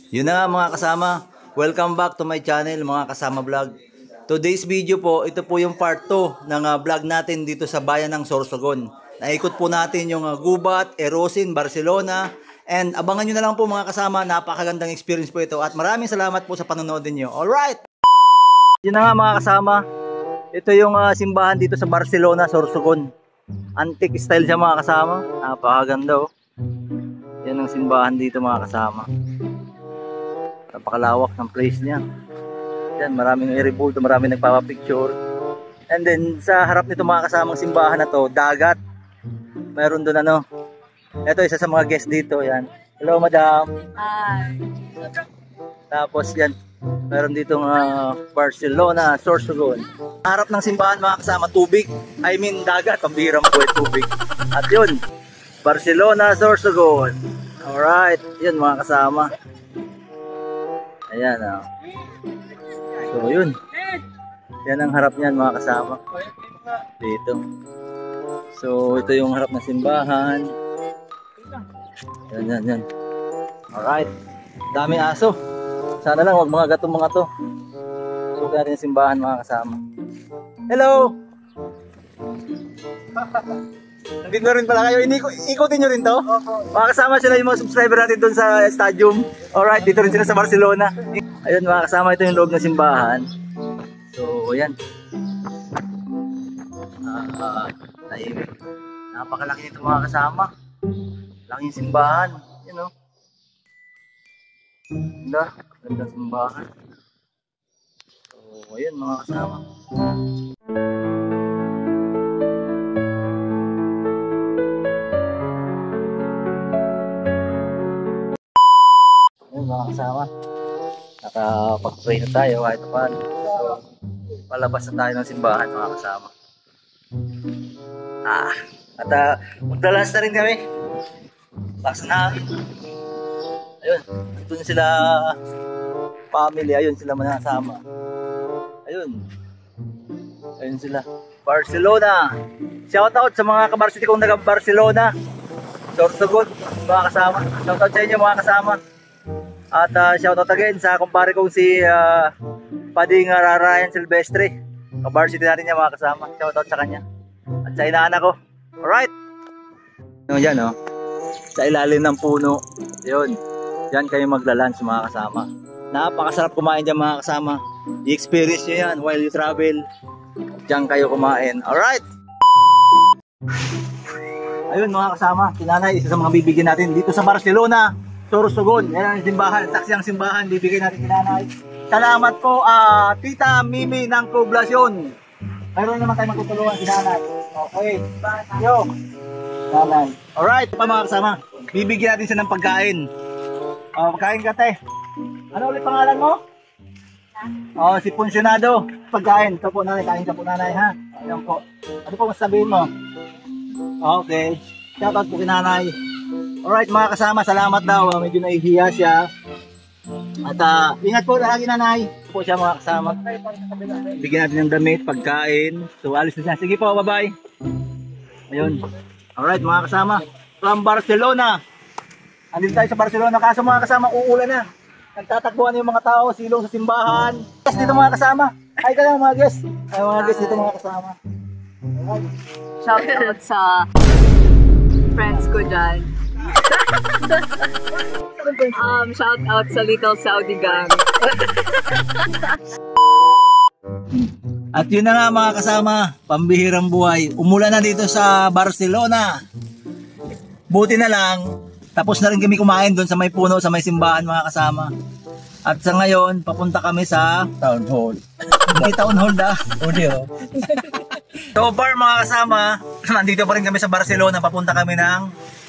Yun na nga mga kasama, welcome back to my channel mga kasama vlog. Today's video po, ito po yung part 2 ng vlog natin dito sa bayan ng Sorsogon. Naikot po natin yung Gubat, Erosin, Barcelona. And abangan nyo na lang po mga kasama, napakagandang experience po ito. At maraming salamat po sa panonood niyo. Alright! Yun na nga mga kasama, ito yung simbahan dito sa Barcelona, Sorsogon. Antique style siya mga kasama, napakaganda oh. Yan ang simbahan dito mga kasama. Napakalawak ng place niya. Yan, maraming area-bulto, maraming nagpapapicture. And then sa harap nito mga kasamang simbahan na to, dagat. Mayroon doon ano. Ito isa sa mga guest dito, yan. Hello madam. Hi. Tapos yan, mayroon ditong Barcelona, Sorsogon. Harap ng simbahan mga kasama, tubig. I mean dagat, pambihirang po yung tubig. At yun, Barcelona, Sorsogon. Alright, yun mga kasama. Ayan ah. So yun. Yan ang harap niyan mga kasama. Dito. So ito yung harap ng simbahan. Yan. Alright. Dami aso. Sana lang wag mga gatong mga to. So natin yung simbahan mga kasama. Hello! Nandito na rin pala kayo. Ikutin nyo rin to? Mga kasama sila yung mga subscriber natin doon sa stadium. Alright, dito rin sila sa Barcelona. Ayun mga kasama, ito yung loob ng simbahan. So, ayan. Tahimik. Napakalaki nito mga kasama. Laking simbahan. Yun o. Ganda simbahan. So, ayun mga kasama. Mga kasama, nakapag-pray na tayo kahit paano. So, palabas na tayo ng simbahan mga kasama. At magdalas na rin kami. Lakas na. Ayun, doon sila family, ayun sila manasama. Ayun sila. Barcelona. Shout out sa mga kabarsity kong naga Barcelona. Sorsogon, mga kasama. Shout out sa inyo mga kasama. At shoutout again sa kumpare kong si Pading Ryan Silvestre. Kabarsity natin niya mga kasama. Shoutout sa kanya. At sa inaanak ko. Alright. Yan oh. Sa ilalim ng puno. Yun. Yan kayo maglalunch mga kasama. Napakasarap kumain dyan mga kasama. I-experience nyo yan while you travel. Diyan kayo kumain. Alright. Ayun mga kasama. Sinanay, isa sa mga bibigyan natin dito sa Barcelona, Sorsogon. Yan ang simbahan, saksi ang simbahan, bibigay natin kinanay. Salamat po Tita Mimi ng Poblasyon. Mayroon naman tayo magtutulungan kinanay. Okay, yo nanay. Alright pa mga kasama, bibigyan natin siya ng pagkain. Pagkain ka te. Ano ulit pangalan mo? Si Punsyonado. Pagkain, ito po nanay, kain ka po nanay ha. Ayan po. Ano po masasabihin mo? Okay, shoutout po kinanay. Alright mga kasama, salamat daw. Medyo nahihiya siya. At ingat po lagi nanay. Po siya mga kasama. Bigyan natin ng damit, pagkain. So alis na siya. Sige po, bye bye. Ayun. Alright mga kasama, from Barcelona. Andito tayo sa Barcelona. Kaso mga kasama, uulan na. Nagtatakbuhan na yung mga tao, silong sa simbahan. Guys dito mga kasama. Hi ka lang mga guys. Ay mga guys dito mga kasama. Shout out sa friends ko dyan. Shout out sa Little Saudi Gang. At yun na nga mga kasama, pambihirang buhay. Umulan na dito sa Barcelona. Buti na lang, tapos na rin kami kumain doon sa may puno, sa may simbahan mga kasama. At sa ngayon, papunta kami sa Town Hall. Hindi Town Hall da. Audio. So far mga kasama, nandito pa rin kami sa Barcelona. Papunta kami ng,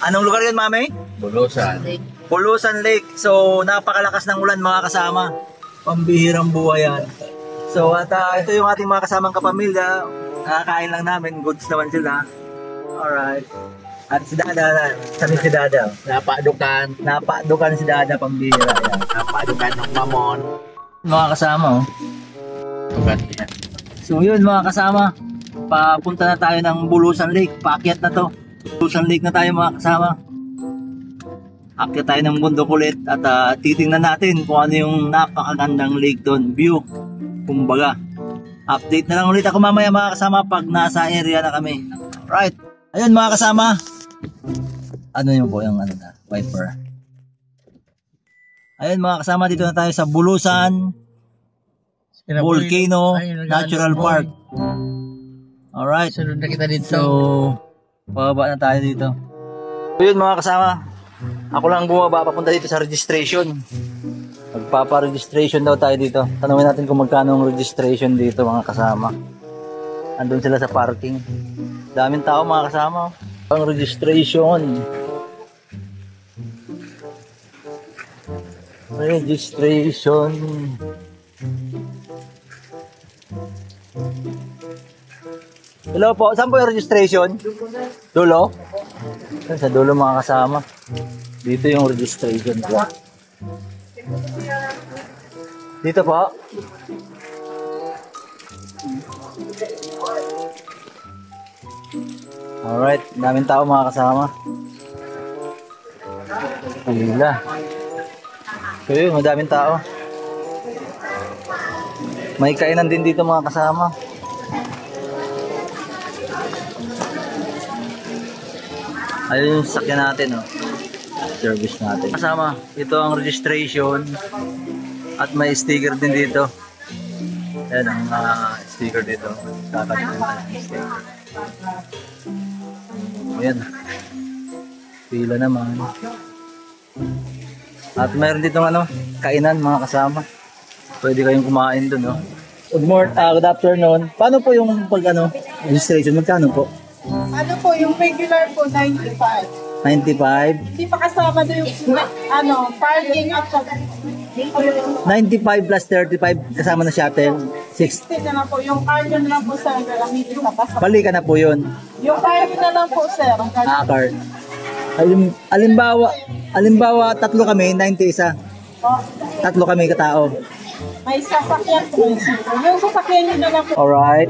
anong lugar yun mami? Bulusan. Bulusan Lake. So napakalakas ng ulan mga kasama. Pambihirang buhay yan. So at ito yung ating mga kasamang kapamilya. Nakakain lang namin, goods naman sila. Alright. At si Dada, sabi si Dada. Napadukan si Dada, pambihira. Yan. Napadukan ng mamon. Mga kasama oh. So yun mga kasama, papunta na tayo ng Bulusan Lake. Paakyat na to. Bulusan Lake na tayo mga kasama. Akyat tayo ng bundok ulit at titingnan natin kung ano yung napakagandang lake doon. View, kumbaga. Update na lang ulit ako mamaya mga kasama pag nasa area na kami. Right. Ayun mga kasama. Ano yun po yung ano na, wiper. Ayun mga kasama, dito na tayo sa Bulusan Volcano Natural Park. Alright. Sunod na kita dito. So, bababa na tayo dito. Ayun mga kasama, ako lang bumaba papunta dito sa registration. Magpapa-registration daw tayo dito. Tanungin natin kung magkano ang registration dito mga kasama. Andun sila sa parking. Daming tao mga kasama. Ang registration. Registration. Hello po, saan po yung registration? Dulo? Sa dulo mga kasama. Dito yung registration po. Dito po. Alright, daming tao mga kasama. Pila. So yun, madaming tao. May kainan din dito mga kasama. Ayun yung sakyan natin, oh. Service natin. Kasama, ito ang registration. At may sticker din dito. Ayan ang sticker dito. Kakalimutan ng sticker. Ayan. Pila naman. At mayroon dito kainan mga kasama. Pwede kayong kumain dun, no? Good afternoon. Paano po yung registration? Magkano po? Ano po, yung regular po, 95. 95? Hindi pa kasama doon yung, parking at 95 plus 35 kasama na shuttle. 60 na lang po. Yung cardio na lang po, sir. Gamitin na pa. Balikan na po yun. Yung cardio na lang po, sir. Card. Alimbawa, tatlo kami, 90 isa. Tatlo kami katao. May sasakyan po. Yung sasakyan nyo na lang po. Alright.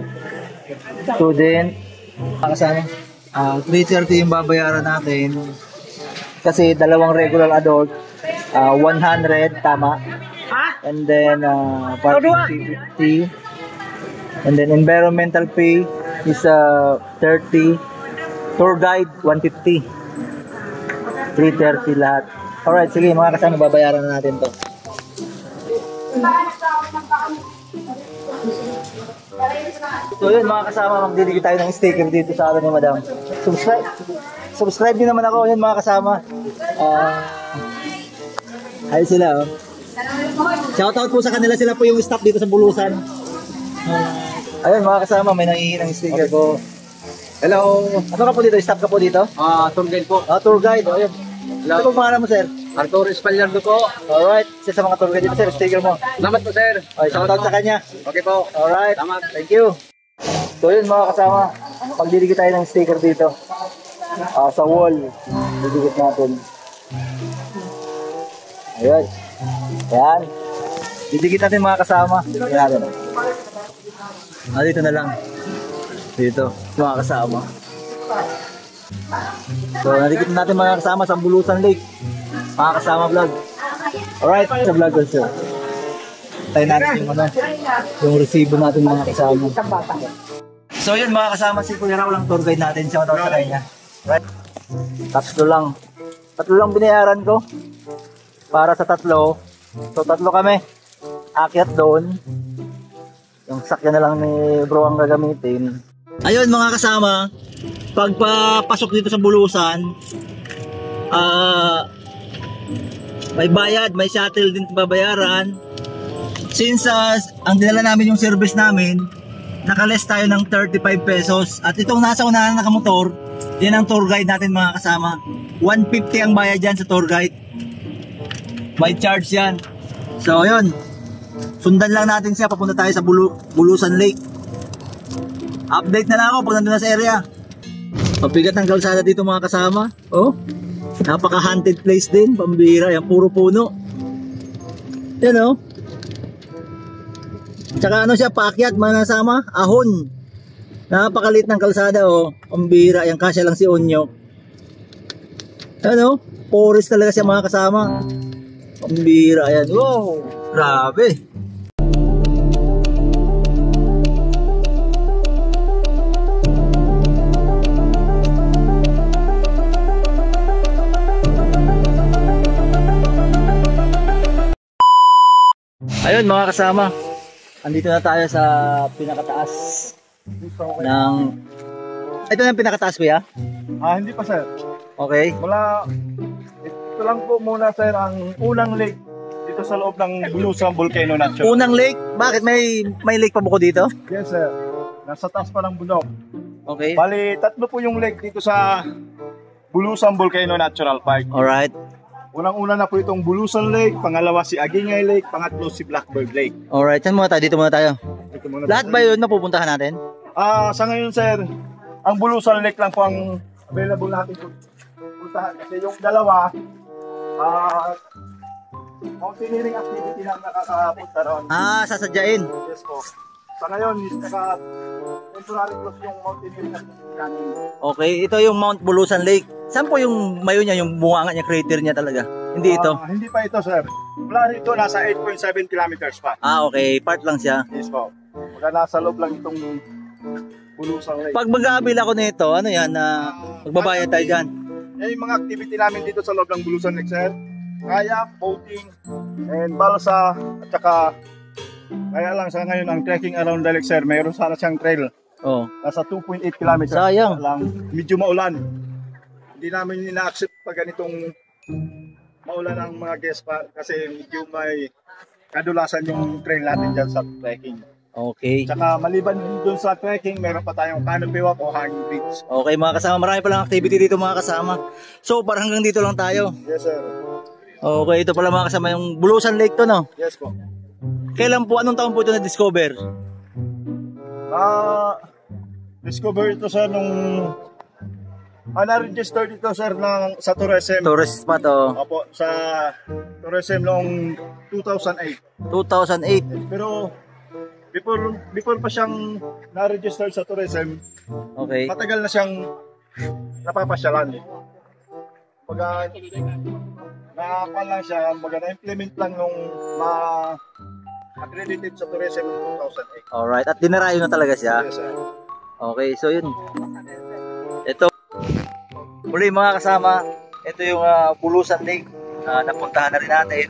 Student. Kasama. 330 yung babayaran natin. Kasi dalawang regular adult. 100, tama. And then, parking fee 50. And then, environmental fee is 30. Tour guide, 150. 330 lahat. Alright, sige mga kasama, babayaran na natin to. So yun mga kasama, magdidigit tayo ng sticker dito sa ni Madam. Subscribe din naman ako, yun mga kasama. Ayun sila, oh. Shoutout po sa kanila, sila po yung staff dito sa Bulusan. Ayun mga kasama, may nangihinang sticker ko. Hello. Ano ka po dito? Staff ka po dito? Tour guide po. Tour guide. O, yun. Hello. Ano po pangalan mo, sir? Arturo Espalyardo po. Alright. Isa sa mga tour guide dito, sir. Sticker mo. Salamat po, sir. Okay, shoutout sa kanya. Okay po. Alright. Salamat. Thank you. So yun mga kasama, magdidikit tayo ng sticker dito. Sa wall. Didikit natin. Ayan. Ayan. Didikit natin mga kasama. Ayan. Dito na lang. Dito, mga kasama. So, nadikit natin mga kasama sa Bulusan Lake. Mga kasama vlog. Alright, sa vlog also. Tayo natin yung resibo natin mga kasama. So yun mga kasama, si Kuya Raul lang tour guide natin. Shout out sa kanya. Right? Tatlo lang binayaran ko. Para sa tatlo. So tatlo kami. Akyat doon. Yung sakyan na lang ni bro ang gagamitin. Ayun mga kasama, pagpapasok dito sa Bulusan, may bayad, may shuttle din babayaran. Since ang dinala namin yung service namin, nakaless tayo ng 35 pesos. At itong nasa unahan na nakamotor, yan ang tour guide natin mga kasama. 150 ang bayad dyan sa tour guide. May charge yan. So yun, sundan lang natin siya, papunta tayo sa Bulusan Lake. Update na lang ako pag nandun na sa area. Pabigat ng kalsada dito mga kasama. Oh, napaka-haunted place din, pambira. Yan, puro puno. Yan oh. Tsaka ano siya, paakyat mga kasama, ahon. Napakalit ng kalsada oh, pambira. Yan, kasya lang si Onyo. Ano? Forest talaga siya mga kasama. Pambira, ayan. Wow! Grabe! Ayun mga kasama, andito na tayo sa pinakataas ng... Ito na yung pinakataas kuya? Hindi pa sir. Okay. Ito lang po muna sir ang unang lake dito sa loob ng Bulusan Volcano Natural. Unang lake? Bakit may lake pa buko dito? Yes sir. Nasa taas pa ng bundok. Okay. Bali, tatlo po yung lake dito sa Bulusan Volcano Natural Park. Alright. Unang-una na po itong Bulusan Lake, pangalawa si Agingay Lake, pangatlo si Blackbird Lake. Alright, saan muna tayo? Dito muna tayo. Ito muna Lahat ba yun napupuntahan natin? Sa ngayon sir, ang Bulusan Lake lang po ang available natin puntahan. Kasi yung dalawa, mountaineering activity lang nakakapunta ron. Sasadyain. Yes po. Sa ngayon, temporary close yung mountaineering activity namin. Okay, ito yung Mount Bulusan Lake. Saan po yung mayo niya, yung bunganga niya, crater niya talaga? Hindi ito? Hindi pa ito sir. Mula rito, nasa 8.7 kilometers pa. Okay, part lang siya. Yes po. Mga nasa loob lang itong Bulusan Lake. Pag mag-aabil ako nito, ano yan, magbabayad tayo dyan? Yung mga activity namin dito sa loob ng Bulusan Lake sir, kayak, boating, and balsa, at saka kaya lang sa ngayon ang trekking around the lake sir, mayroon sana siyang trail. Oh. Nasa 2.8 kilometers. Sayang. Lang, medyo maulan. Hindi namin ina-accept pag ganitong maulan ang mga guests pa kasi medyo may kadulasan yung trail natin dyan sa trekking. Okay. Tsaka maliban dun sa trekking, meron pa tayong canopy walk o hanging bridge. Okay mga kasama, marami palang activity dito mga kasama. So parang hanggang dito lang tayo. Yes sir. Okay, ito pala mga kasama yung Bulusan Lake to no? Yes po. Kailan po, anong taon po ito na-discover? Discover ito sir nung na-register dito sir sa tourism. Tourist spot oh. Opo, sa tourism noong 2008. 2008. Pero before pa siyang na-register sa tourism, Okay. matagal na siyang napapasyalan. Pagka nakakuha lang siya, na-implement lang nung accredited sa tourism noong 2008. Alright, at dinarayo na talaga siya. Yes, sir. Okay, so yun. Ito. Muli mga kasama, ito yung Bulusan Lake. Napuntahan na rin natin.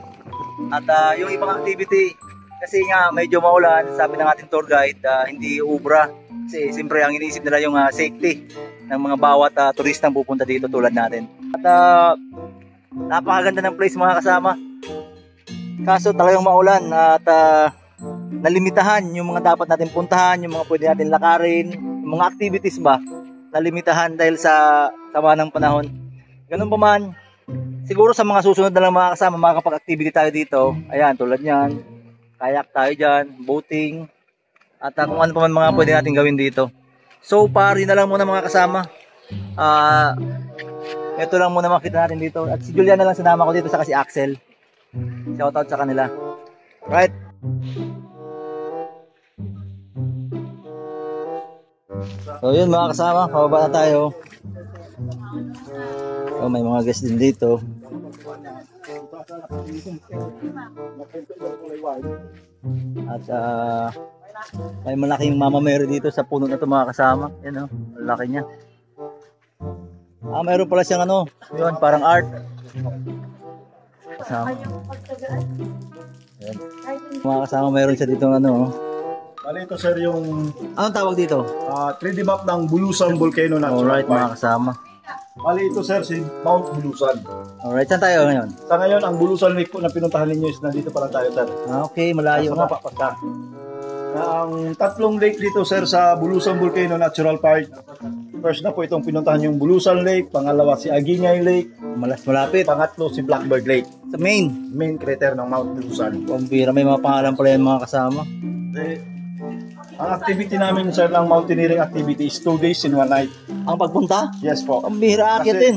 At yung ibang activity, kasi nga medyo maulan, sabi ng ating tour guide, hindi ubra. Kasi siyempre ang iniisip nila yung safety ng mga bawat turistang pupunta dito tulad natin. At napakaganda ng place mga kasama. Kaso talagang maulan at nalimitahan yung mga dapat natin puntahan, yung mga pwede natin lakarin, yung mga activities ba, nalimitahan dahil sa sama ng panahon. Ganun pa man, siguro sa mga susunod na lang mga kasama, makakapag-activity tayo dito. Ayan, tulad niyan, kayak tayo dyan, boating, at kung ano pa man mga pwede natin gawin dito. So far, yun na lang muna mga kasama. Ito lang muna makita natin dito. At si Julian na lang sinama ko dito, saka si Axel. Shoutout sa kanila. Right? So yun mga kasama, pababa na tayo. So may mga guests din dito. At may malaking Mama Mary dito sa puno na ito mga kasama. Yan o, laki niya. Mayroon pala siyang ano, yun, parang art. Kasama. Yan. Mga kasama, mayroon siya dito ano. Bali ito sir yung Anong tawag dito? 3D map ng Bulusan Volcano Natural Alright Park. mga kasama. Bali ito sir si Mount Bulusan. Alright, saan tayo ngayon? Sa ngayon ang Bulusan Lake po na pinuntahan ninyo is nandito pa lang tayo sir. Okay, malayo nga. Pagka. Ang tatlong lake dito sir sa Bulusan Volcano Natural Park. First na po itong pinuntahan yung Bulusan Lake, pangalawa si Agingay Lake, Malapit. pangatlo si Blackbird Lake, Sa main. main crater ng Mount Bulusan. Pambira, may mga pangalan pala yan mga kasama. Ang activity namin sir ng mountaineering activity is 2 days and 1 night. Ang pagpunta? Yes po. Pambira, Kasi- akitin.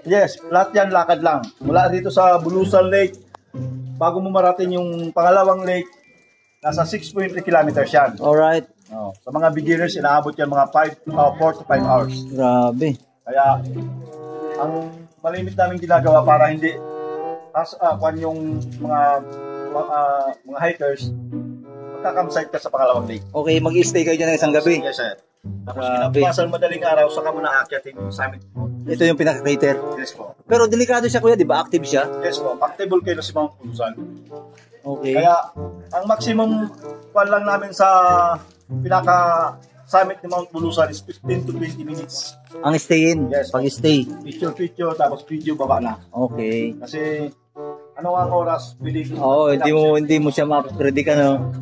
Yes, lahat yan lakad lang. Mula dito sa Bulusan Lake, bago mo marating yung pangalawang lake, nasa 6.3 kilometers yan. Alright. Sa mga beginners, inaabot yan mga 4 to 5 hours. Grabe. Kaya, ang malimit namin ginagawa para hindi kung yung mga hikers, magka-campsite ka sa pangalawang day. Okay, mag-stay kayo dyan ng isang gabi. Yes, sir. Tapos Grabe. kinabukasan madaling araw, saka mo na aakyatin yung summit. Ito yung pinaka-crater. Yes po. Pero delikado siya kuya, di ba? Active siya. Yes po. Actable kayo si Mount Bulusan. Okay. Kaya, ang maximum pan lang namin sa pinaka-summit ni Mount Bulusan is 15 to 20 minutes. Ang stay-in, Yes. pag-stay. Picture, tapos video, baba na. Okay. Kasi, ano ang oras, piling. Oo, hindi mo siya ma-predict ano.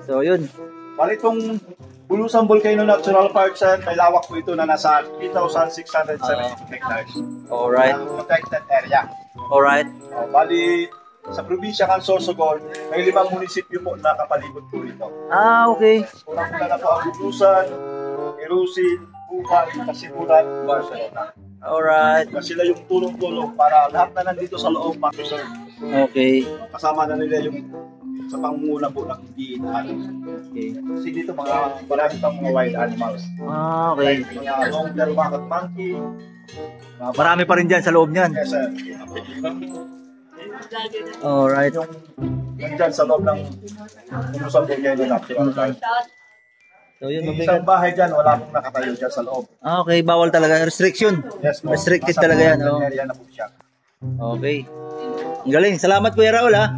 So, yun. Bali itong Bulusan Volcano Natural Park, sir, may lawak po ito na nasa 3,670 hectares. Alright. Protected area. Alright. Bali, sa probinsya ng Sorsogon, may 5 munisipyo po na kapalibot po ito. Ah, okay. Unang-una na po ang Bulusan, Erusin, Bukal, Kasipulan, Barcelona. Alright. Kasi sila yung tulong-tulong para lahat na nandito sa loob ma-preserve. Okay. Kasama na nila yung sa pangunguna po ng DNR. Okay. Kasi dito marami pang mga wild animals. Ah, okay. Mga long-tail macaque monkey. Marami pa rin dyan sa loob niyan. Yes, sir. Alright. Yung nandyan sa loob ng Bulusan Volcano Natural Park. So, yun. Yung isang bahay dyan, wala pong nakatayo dyan sa loob. Ah, okay. Bawal talaga. Restriction. Yes, po. Restricted Nasa talaga yan. protected Oh. area na po siya. Okay. Ang galing. Salamat Kuya Raul ha.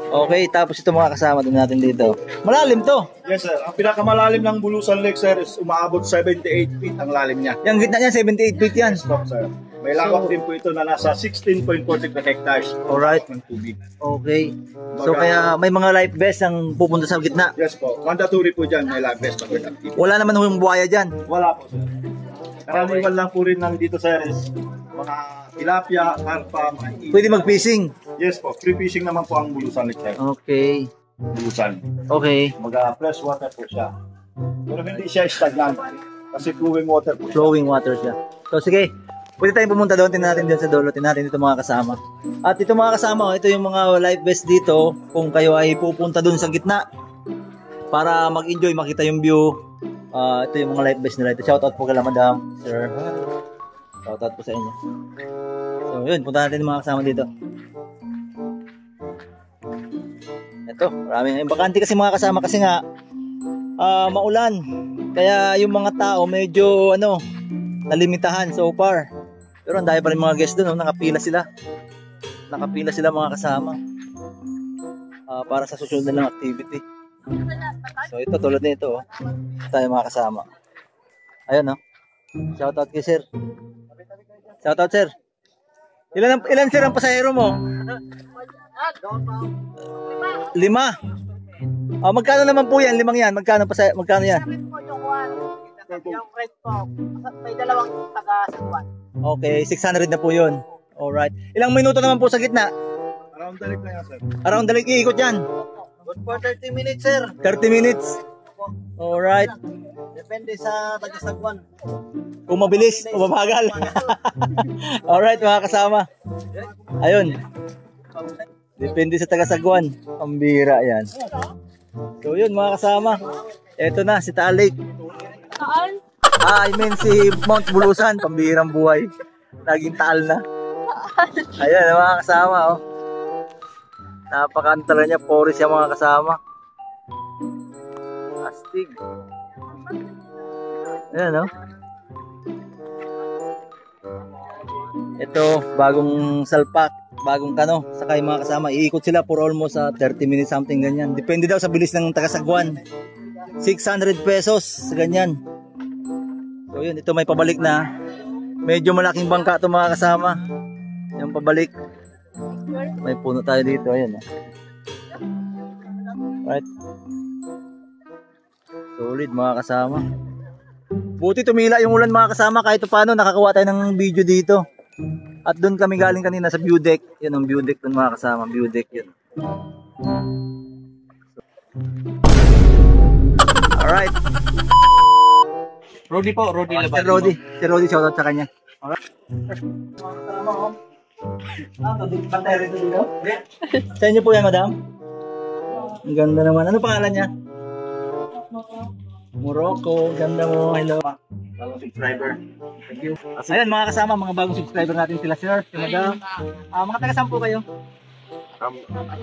Okay, tapos ito mga kasama din natin dito. Malalim to. Yes, sir. Ang pinakamalalim ng Bulusan Lake, sir, is umaabot 78 feet ang lalim niya. Yung gitna niya, 78 feet yan. Stop, sir. May lawak din po ito na nasa 16.40 hectares. Alright. Ng tubig. Okay. So kaya may mga life vest ang pupunta sa gitna. Yes po. Mandatory po dyan. May live best pag active. Wala naman yung buhaya dyan. Wala po, sir. Karaniwan lang po rin ng dito, sir, is mga tilapia, karpa, mga ilo. Pwede mag-fishing. Yes po. Free fishing naman po ang Bulusan Lake, sir. Okay. Bulusan. Okay. Fresh water po siya. Pero hindi siya stagnant. Kasi flowing water po siya. Flowing water siya. So sige. Pwede tayong pumunta doon. Tingnan natin dyan sa dulo. Tingnan natin dito mga kasama. At ito mga kasama, ito yung mga life vest dito. Kung kayo ay pupunta doon sa gitna para mag-enjoy, makita yung view. Ito yung mga life vest nila. Ito, shoutout po kala madam, sir. Shoutout po sa inyo. So yun, punta natin yung mga kasama dito. Ito, maraming bakante kasi mga kasama kasi nga maulan. Kaya yung mga tao medyo nalimitahan so far. Pero ang dami pa rin mga guests doon, nakapila sila. Nakapila sila mga kasama. Para sa susunod na activity. So ito tulad nito, tayo mga kasama. Ayun Shoutout kay sir. Shoutout sir. Ilan sir ang pasahero mo? 5. Magkano naman po yan? 5 yan. Magkano yan? Yung rate po, may 2 taga-sagwan. Okay, 600 na po yun. Alright. Ilang minuto naman po sa gitna? Around the lake na yan, sir. Around the lake, iikot yan. Good for 30 minutes, sir. 30 minutes. Alright. Depende sa taga-sagwan. Kung mabilis o mabagal. Alright mga kasama. Ayun. Depende sa taga-sagwan. Ang bira yan. So yun mga kasama. Eto na si Taal Lake. Saan? I mean si Mount Bulusan. Pambihirang buhay. Naging Taal na. Ayan mga kasama. Napakantala niya. Forest yung mga kasama. Astig. Ayan Ito, bagong salpak, bagong kano, saka yung mga kasama, iikot sila for almost 30 minutes something ganyan. Depende daw sa bilis ng taga-sagwan. 600 pesos, ganyan. So yun, ito may pabalik na. Medyo malaking bangka ito mga kasama. Yung pabalik. May puno tayo dito, ayan Right. Solid mga kasama. Buti tumila yung ulan mga kasama, kahit paano nakakawa tayo ng video dito. At doon kami galing kanina sa view deck. Yun ang view deck doon mga kasama, view deck yun. Alright. Rodi po, Rodi Si Rodi. Si Rodi, shoutout sa kanya. Alright. Sa inyo po yan, madam? Ang ganda naman. Ano pangalan niya? Morocco, ganda mo. Hello. Bagong subscriber. Thank you. Ayan mga kasama, mga bagong subscriber natin sila sir. Sila mga taga saan po kayo?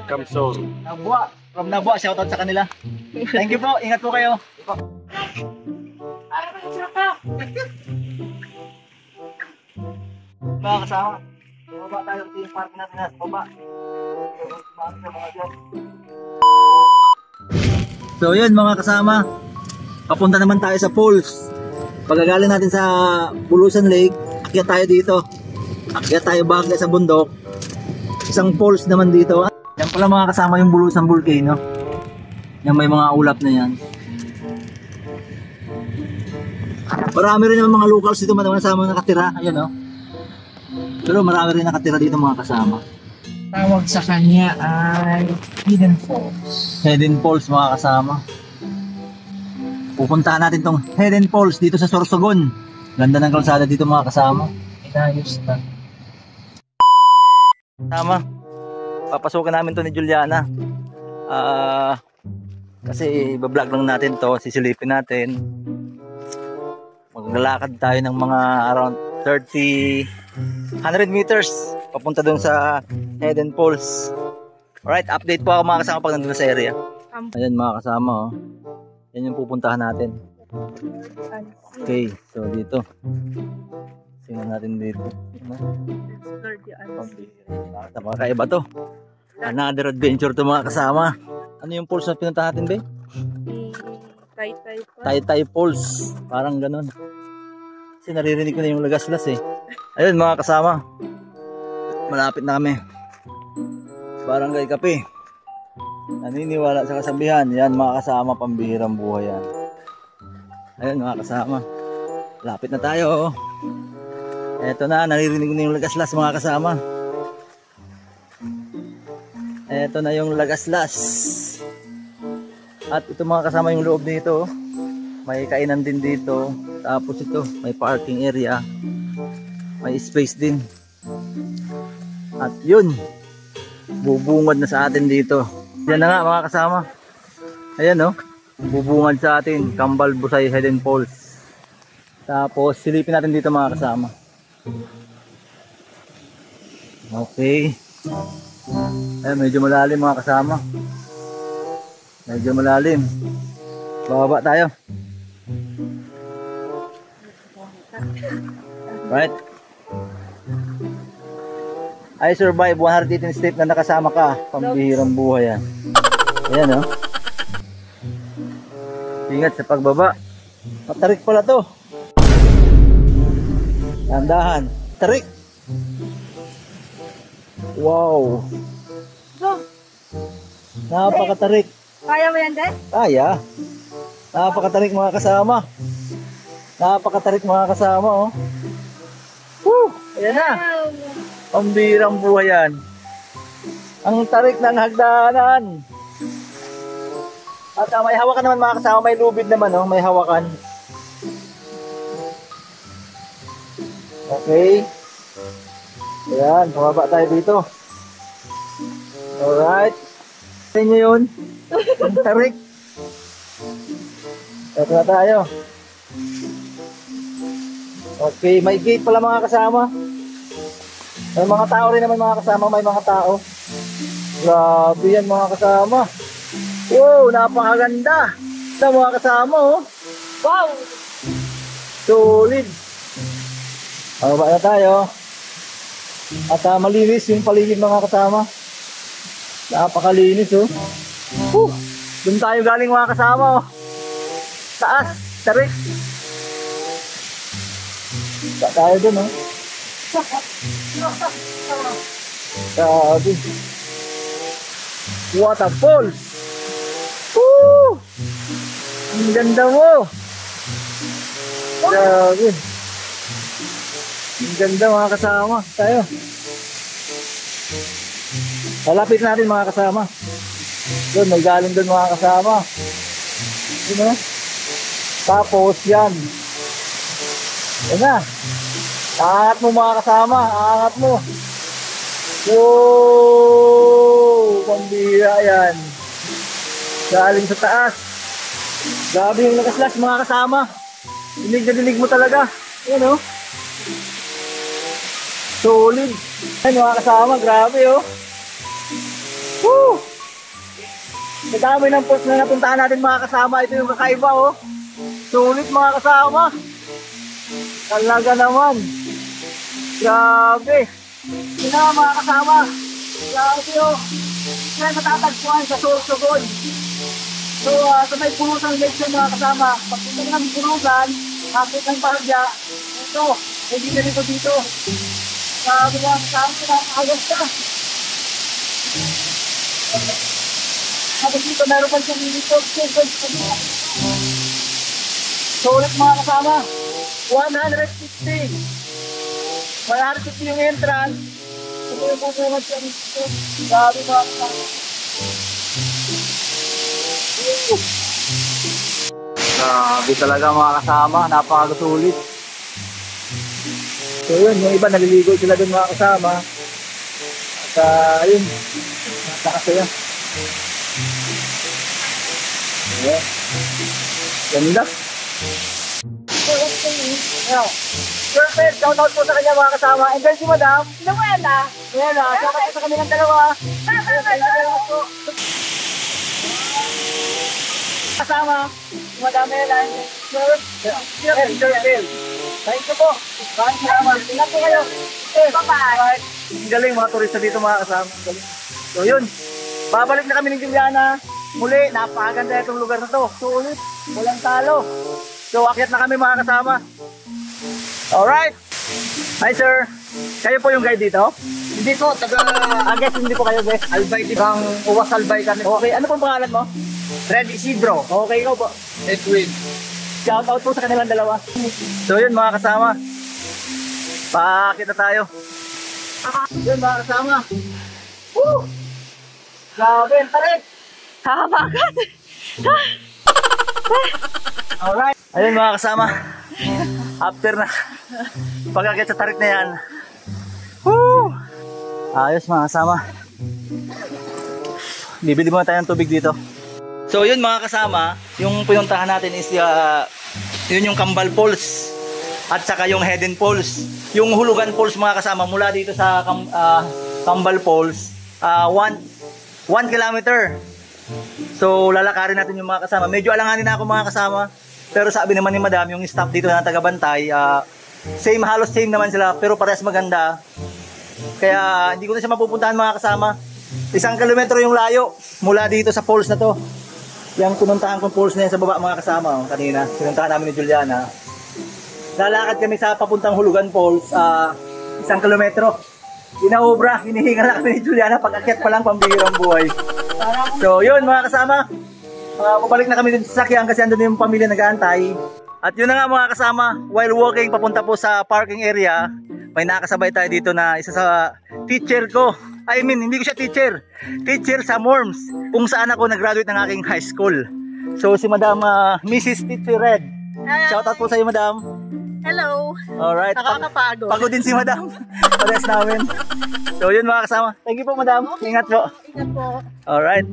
Kamsong. Nabua. From Nabua, shoutout sa kanila. Thank you po. Ingat po kayo. Mga kasama. Baba tayo sa yung park natin nasa baba. So yun mga kasama. Papunta naman tayo sa falls. Pagkagaling natin sa Bulusan Lake, akyat tayo dito. Akyat tayo bagay sa bundok. Isang falls naman dito. Yan pala mga kasama yung Bulusan Volcano. Yan may mga ulap na yan. Marami rin naman mga locals dito man sama nakatira. Ayan o. Pero marami rin nakatira dito mga kasama. Tawag sa kanya ay Hidden Falls. Hidden Falls mga kasama. Pupuntahan natin tong Hidden Falls dito sa Sorsogon. Ganda ng kalsada dito mga kasama. Inayos na. Tama. Papasukin namin to ni Juliana. Kasi iba-vlog lang natin to, sisilipin natin. Maglalakad tayo ng mga around 100 meters papunta dun sa Hidden Falls. Alright, update po ako mga kasama pag nandun sa area. Ayan mga kasama oh. Yan yung pupuntahan natin. Okay, so dito. Tingnan natin dito. Kakaiba to. Another adventure to mga kasama. Ano yung falls na pinuntahan natin, be? Taytay Falls. Parang ganun. Kasi naririnig ko na yung lagaslas eh. Ayun mga kasama. Malapit na kami. Barangay Kape. Naniniwala sa kasabihan. Yan mga kasama, pambihirang buhay yan. Ayun mga kasama. Lapit na tayo. Eto na, naririnig ko na yung lagaslas mga kasama. Eto na yung lagaslas. At ito mga kasama yung loob dito. May kainan din dito. Tapos ito, may parking area. May space din. At yun, bubungad na sa atin dito. Yan na nga mga kasama. Ayan oh, bubungad sa atin. Kambal Busay Hidden Falls. Tapos silipin natin dito mga kasama. Okay. Ayan, medyo malalim mga kasama. Medyo malalim. Bababa tayo. Right. I survive 118 step na nakasama ka. Pambihirang buhay yan. Ayan oh. Ingat sa pagbaba. Matarik pala to. Tandahan. Tarik. Wow. Napakatarik. Kaya mo yan, Dad? Kaya. Napakatarik mga kasama. Napakatarik mga kasama oh. Woo! Ayan na. Pambirang buhay yan. Ang tarik ng hagdanan. At may hawakan naman mga kasama. May lubid naman oh. May hawakan. Okay. Ayan. Pababa tayo dito. Alright. Tingnan nyo yun. Ang tarik. Ito na tayo. Okay, may gate pala mga kasama. May mga tao rin naman mga kasama. May mga tao. Grabe yan mga kasama. Wow, napakaganda. Ito mga kasama oh. Wow! Solid. Baba na tayo. At malinis yung paligid mga kasama. Napakalinis oh. Doon tayo galing mga kasama oh. Taas, tarik. Saka tayo dun oh. Grabe. Waterfalls. Woo! Ang ganda mo. Grabe. Ang ganda mga kasama. Tayo. Lalapit natin mga kasama. Doon, may galing doon mga kasama. Yun o. Tapos yan. Yan na. Aangat mo mga kasama. Aangat mo. Wow! Pambira yan. Galing sa taas. Grabe yung nakaslash mga kasama. Dinig na dinig mo talaga. Ayan oh. Solid. Ayan mga kasama, grabe oh. Woo! Sa dami ng post na napuntahan natin mga kasama, ito yung kakaiba oh. Solid mga kasama. Talaga naman. Grabe. Yun na mga kasama. Grabe oh. Kaya matatagpuan sa Sorsogon. So sa may punusan leksyon mga kasama, pagpunta na ng punusan, kapit ng bahagya, ito, hindi na dito. Grabe mga kasama, nakakagas ka. Tapos dito meron pa siyang dito. So ulit mga kasama, 150. 150 yung entrance. Ito yung pupungan siya dito. Grabe mga kasama. Grabe talaga mga kasama, napakasulit. So yun, yung iba naliligo sila dun mga kasama. At ayun, napakasaya. Ayan. Ganda. Perfect, shout out po sa kanya mga kasama. And then si Madam, Noela, shout out po sa kanilang dalawa. Kasama, Madam Noela, Sir Bill. Thank you po. Maraming salamat. Ingat po kayo. Bye-bye. Ang galing mga turista dito mga kasama. So yun, babalik na kami ng Juliana. Muli, napakaganda itong lugar na to. Sulit, walang talo. So akyat na kami mga kasama. Alright. Hi sir. Kayo po yung guide dito? Hindi po, guess hindi po kayo guys. Albay dito. Ang Uwas Albay kami. Okay, ano pong pangalan mo? Red Isidro. Okay, ikaw po. Edwin. Shout out po sa kanilang dalawa. So yun mga kasama. Paakit na tayo. Yun mga kasama. Woo! Grabe, tarik! Kakabagat! Alright. Ayun mga kasama. After na pag-akit sa tarik na yan. Woo! Ayos mga kasama. Bibili muna tayo ng tubig dito. So yun mga kasama, yung pinuntahan natin is yun yung Kambal Falls at saka yung Hidden Falls. Yung Hulugan Falls mga kasama mula dito sa Kambal Falls 1 kilometer. So lalakarin natin yung mga kasama. Medyo alanganin na ako mga kasama. Pero sabi naman ni Madam, yung staff dito na taga-bantay, halos same naman sila pero parehas maganda. Kaya hindi ko na siya mapupuntahan mga kasama. 1 kilometro yung layo mula dito sa falls na to. Yung pinuntahan kong falls na yan sa baba mga kasama kanina, pinuntahan namin ni Juliana. Lalakad kami sa papuntang Hulugan Falls, 1 kilometro. Inaobra, hinihinga na kami ni Juliana pag-akyat pa lang pambihirang buhay. So yun mga kasama, pabalik na kami din sa sakyan kasi andun yung pamilya nag-aantay. At yun na nga mga kasama, while walking papunta po sa parking area, may nakasabay tayo dito na isa sa teacher ko. I mean, hindi ko siya teacher. Teacher sa Morms, kung saan ako nag-graduate ng aking high school. So si Madam Mrs. Teacher Red. Shoutout po sa iyo Madam. Hello! Alright. Nakakapagod. Pagod din si Madam. Pares namin. So yun mga kasama. Thank you po Madam. Ingat po. Ingat po. Alright.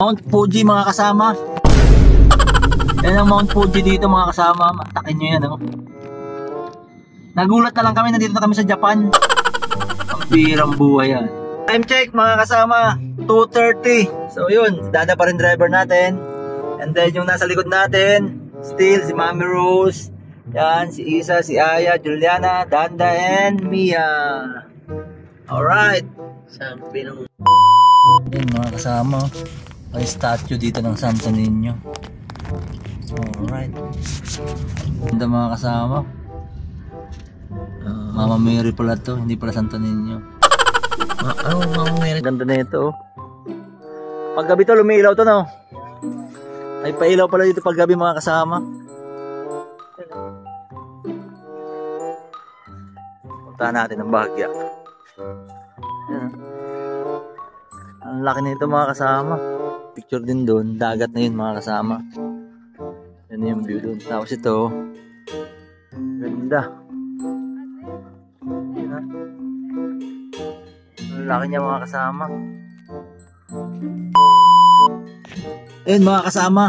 Mount Fuji mga kasama. Yan ang Mount Fuji dito mga kasama. Matakin nyo yan oh. Nagulat na lang kami, nandito na kami sa Japan. Ang birang buhay yan. Time check mga kasama, 2:30. So yun, dada pa rin driver natin. And then yung nasa likod natin, still si Mami Rose. Yan, si Isa, si Aya, Juliana, Danda, and Mia. Alright. Sabi ng... Yan mga kasama. May statue dito ng Santo Niño. Alright. Ganda mga kasama. Mama Mary pala to, hindi pala Santo Niño. Mama Mary. Ganda na ito. Pag gabi to, lumiilaw to no. Ay pailaw pala dito pag gabi mga kasama. Puntahan natin ang Bahagya. Ayan. Ang laki nito mga kasama. Picture din doon. Dagat na yun mga kasama. Yan yung view doon. Tapos ito. Ganda. Ayan. Ang laki niya mga kasama. Ayun mga kasama.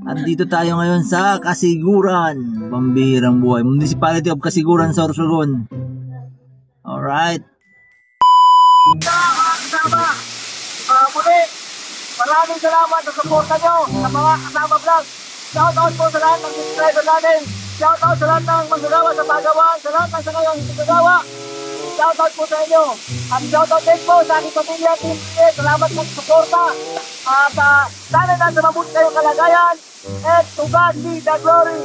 Andito tayo ngayon sa Kasiguran. Pambihirang buhay. Municipality of Kasiguran, Sorsogon. Alright. Mga kasama. Muli, maraming salamat sa suporta nyo sa mga kasama vlog. Shoutout po sa lahat ng subscriber natin. Shoutout sa lahat ng manggagawa sa paggawa. Sa lahat ng sa ngayong manggagawa. Shoutout po sa inyo. At shoutout din po sa aking pamilya. Salamat po sa suporta. At sana nasa mabuti kayong kalagayan. And to God be the glory.